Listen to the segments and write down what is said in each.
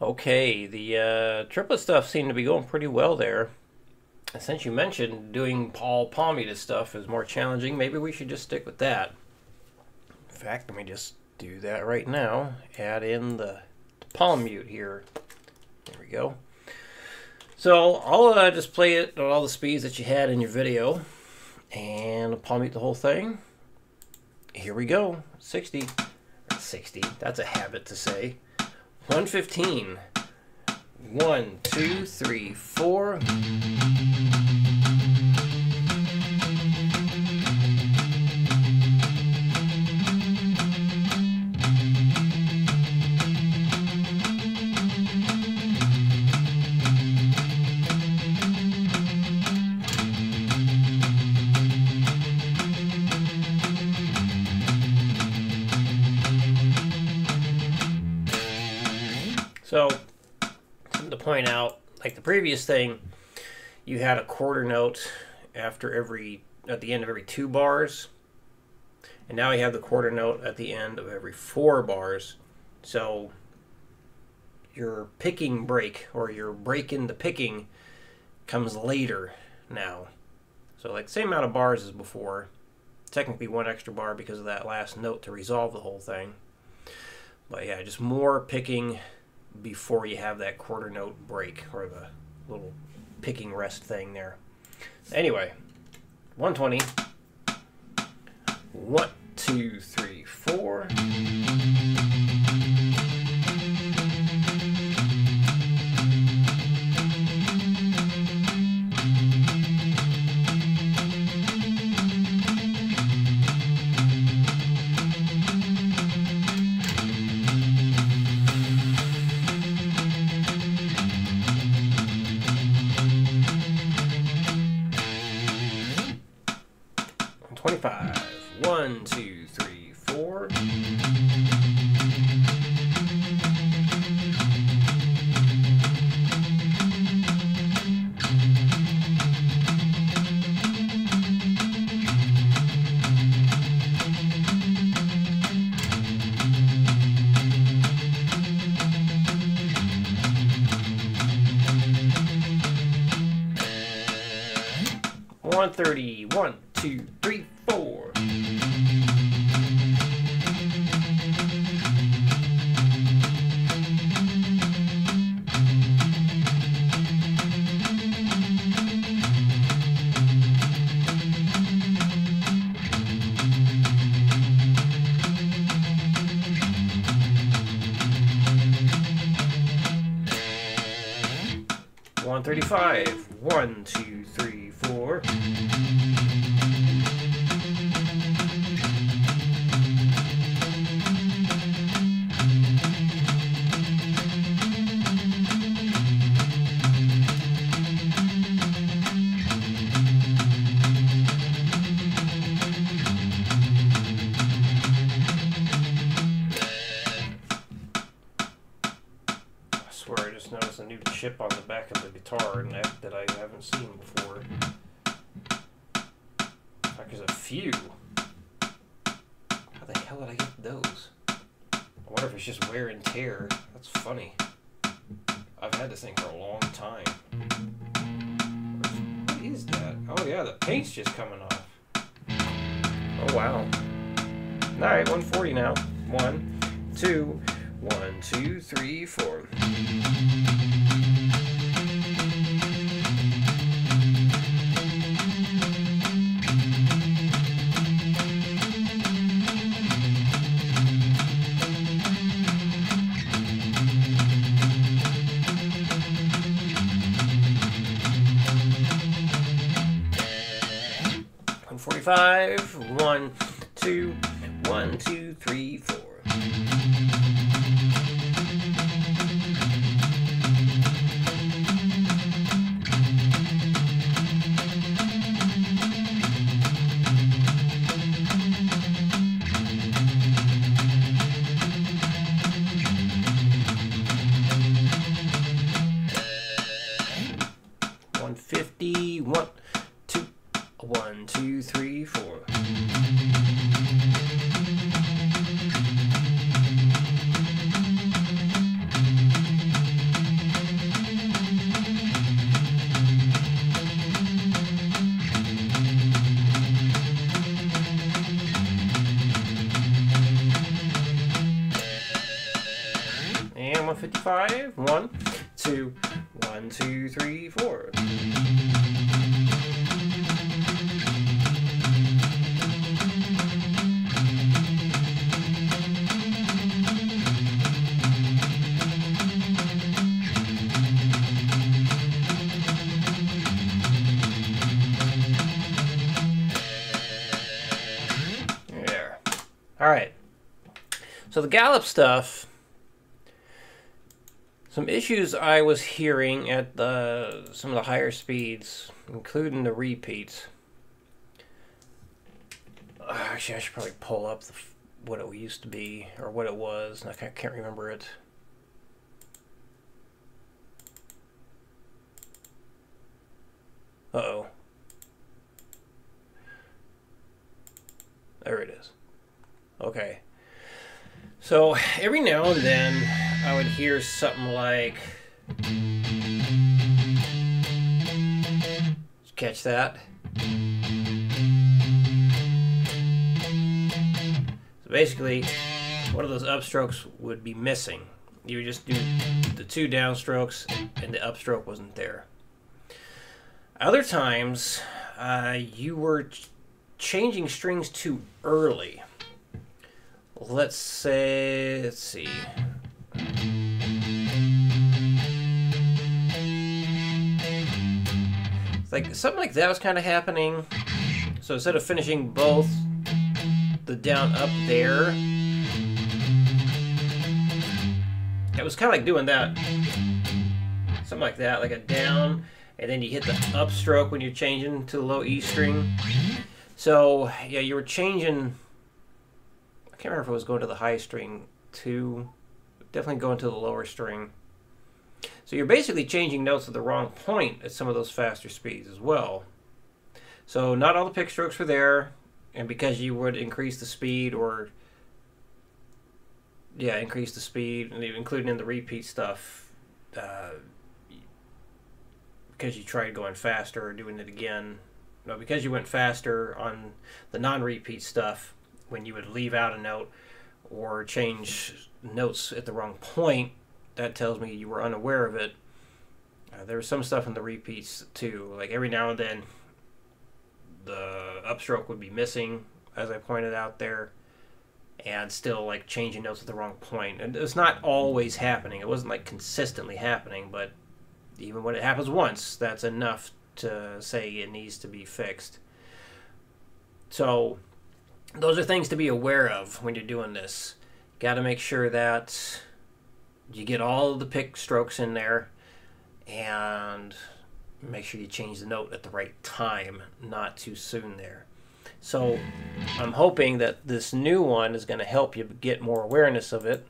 Okay, the triplet stuff seemed to be going pretty well there. And since you mentioned doing palm muted stuff is more challenging, maybe we should just stick with that. In fact, let me just do that right now. Add in the palm mute here. There we go. So I'll just play it at all the speeds that you had in your video, and palm mute the whole thing. Here we go. 60. That's a habit to say. 115. 1, 2, 3, 4. So, something to point out, like the previous thing, you had a quarter note at the end of every 2 bars, and now you have the quarter note at the end of every 4 bars. So your picking break, or your break in the picking, comes later now. So like the same amount of bars as before, technically 1 extra bar because of that last note to resolve the whole thing. But yeah, just more picking before you have that quarter note break, or the little picking rest thing there. Anyway, 120. 1, 2, 3, 4. Five. 1, 2, 3, 4. One 30. 1, 2, 3, 4. One 35. 1, 2, 3, 4. I just noticed a new chip on the back of the guitar that I haven't seen before. In fact, there's a few. How the hell did I get those? I wonder if it's just wear and tear. That's funny. I've had this thing for a long time. What is that? Oh yeah, the paint's just coming off. Oh wow. Alright, 140 now. 1, 2, 1, 2, 3, 4. Five, 1, 2, 1, 2, 3, 4. One, 2, 1, 2, 3, 4. And 155. 1, 2, 1, 2, 3, 4. There. All right. So the gallop stuff, some issues I was hearing at some of the higher speeds, including the repeats. Actually, I should probably pull up what it used to be, or what it was. I can't remember it. Uh-oh. There it is. Okay. So every now and then I would hear something like, catch that? So basically, one of those upstrokes would be missing. You would just do the 2 downstrokes and the upstroke wasn't there. Other times, you were changing strings too early. Let's see. Like something like that was kind of happening. So instead of finishing both the down up there, it was kind of like doing that. Something like that, like a down, and then you hit the upstroke when you're changing to the low E string. So yeah, you were changing. I can't remember if it was going to the high string too. Definitely going to the lower string. So you're basically changing notes at the wrong point at some of those faster speeds as well. So not all the pick strokes were there, and because you would increase the speed, or yeah, increase the speed, and including in the repeat stuff, because you tried going faster or doing it again. No, because you went faster on the non-repeat stuff, when you would leave out a note or change notes at the wrong point, that tells me you were unaware of it. There was some stuff in the repeats too. Like every now and then, the upstroke would be missing, as I pointed out there, and still like changing notes at the wrong point. And it's not always happening. It wasn't like consistently happening, but even when it happens once, that's enough to say it needs to be fixed. So those are things to be aware of when you're doing this. Got to make sure that you get all of the pick strokes in there, and make sure you change the note at the right time, not too soon there. So I'm hoping that this new one is going to help you get more awareness of it.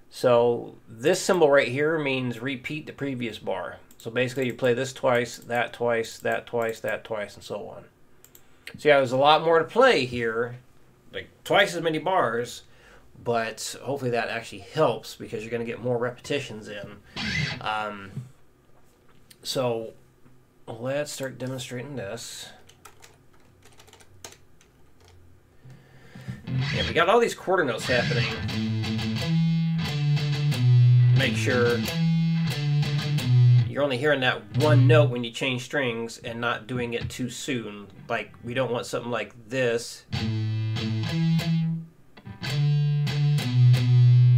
So this symbol right here means repeat the previous bar. So basically you play this twice, that twice, that twice, that twice, and so on. So yeah, there's a lot more to play here, like twice as many bars, but hopefully that actually helps because you're going to get more repetitions in. So let's start demonstrating this. Yeah, we got all these quarter notes happening. Make sure you're only hearing that one note when you change strings and not doing it too soon. Like, we don't want something like this.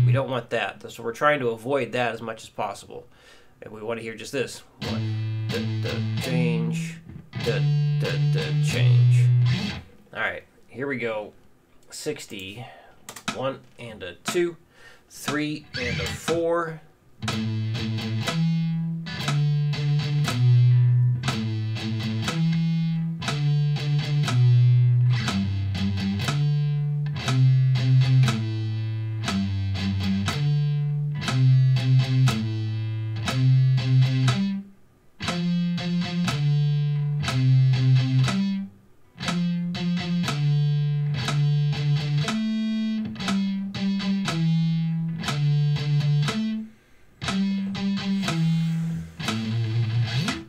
We don't want that. So we're trying to avoid that as much as possible. And we want to hear just this. One, change, change. All right, here we go. 60, 1 and a 2, 3 and a 4.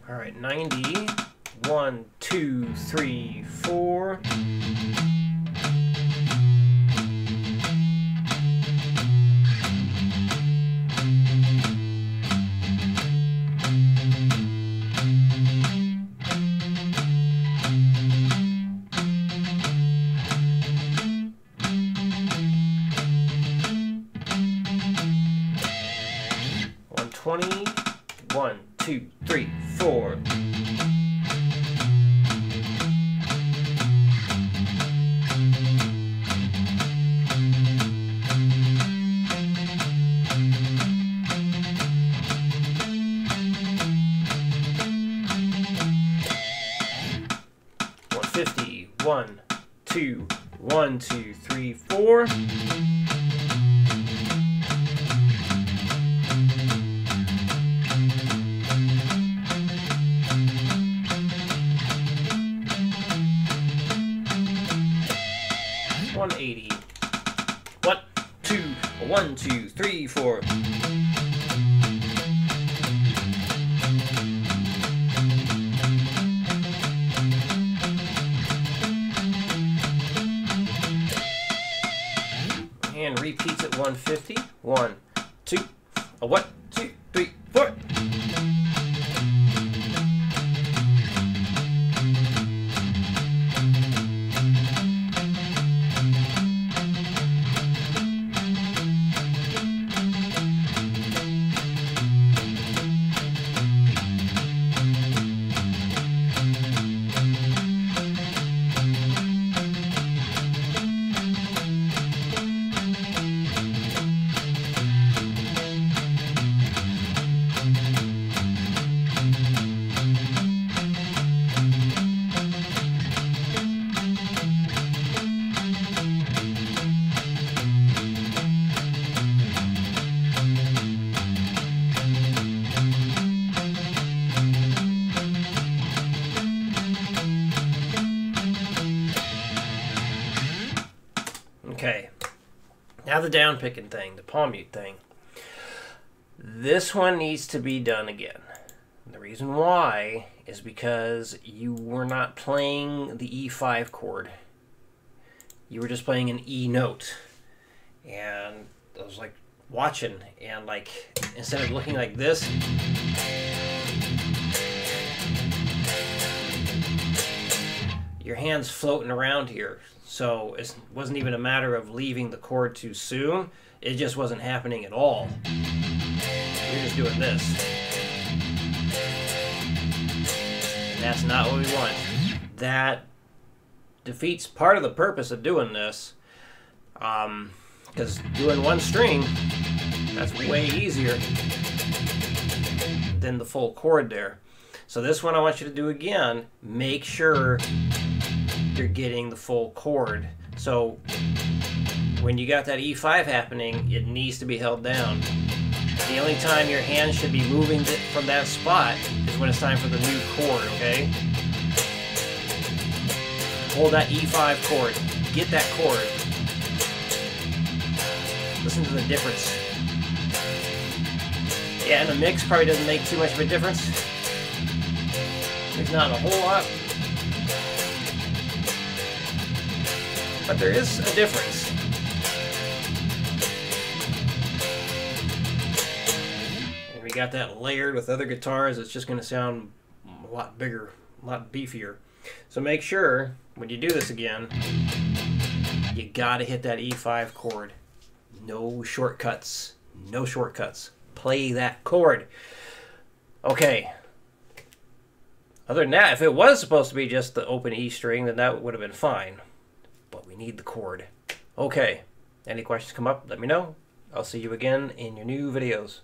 All right, 90, 1, 2, 3, 4. 20. 1, 2, 3, 4. One, two, 1, 2, 3, 4. $180. 1, 2, 1, 2, 3, 4. And repeats at 150. 1, 2, 1, 2, 3, 4. Okay, now the down picking thing, the palm mute thing. This one needs to be done again. The reason why is because you were not playing the E5 chord. You were just playing an E note. And I was like watching, and like instead of looking like this, your hand's floating around here. So it wasn't even a matter of leaving the chord too soon. It just wasn't happening at all. You're just doing this. And that's not what we want. That defeats part of the purpose of doing this. Because doing one string, that's way easier than the full chord there. So this one I want you to do again. Make sure you're getting the full chord. So when you got that E5 happening, it needs to be held down. The only time your hand should be moving from that spot is when it's time for the new chord, okay? Hold that E5 chord. Get that chord. Listen to the difference. Yeah, and the mix probably doesn't make too much of a difference. There's not a whole lot. But there is a difference. And we got that layered with other guitars. It's just going to sound a lot bigger, a lot beefier. So make sure when you do this again, you got to hit that E5 chord. No shortcuts. No shortcuts. Play that chord. Okay. Other than that, if it was supposed to be just the open E string, then that would have been fine. But we need the chord. Okay. Any questions come up, let me know. I'll see you again in your new videos.